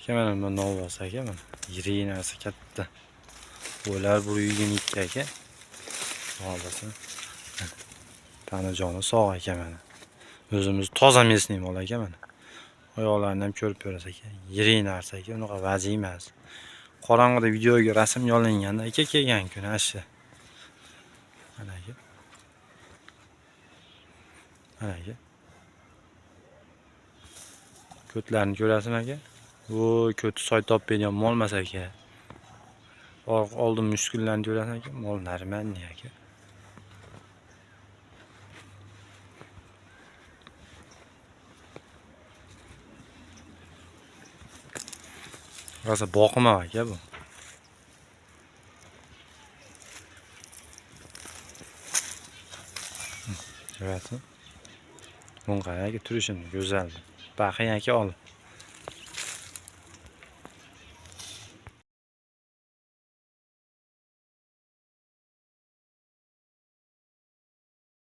aka, mana bu novvos aka, mana yirik narsa katta. Bo'lar 122 aka. Hozir tanajoni sog' aka mana. O'zimiz toza mesniy mol aka mana. Oyoqlarini ham ko'rib ko'rasiz aka. Yirik narsa aka, unaqa vazi emas. Qorong'ida videoga rasm yo'llanganda aka kelgan kuni ashi. Mana aka. Mana aka. Ko'tlarni ko'rasizmi aka? Voy, ko'ti soy topmaydigan mol emas aka. Oldin mushkullarni ko'rasizmi aka? Mol narmanniy aka. Rosa boqima aka bu. Ko'rasizmi? Bunqa aka turishini go'zal. Baxing aka ol.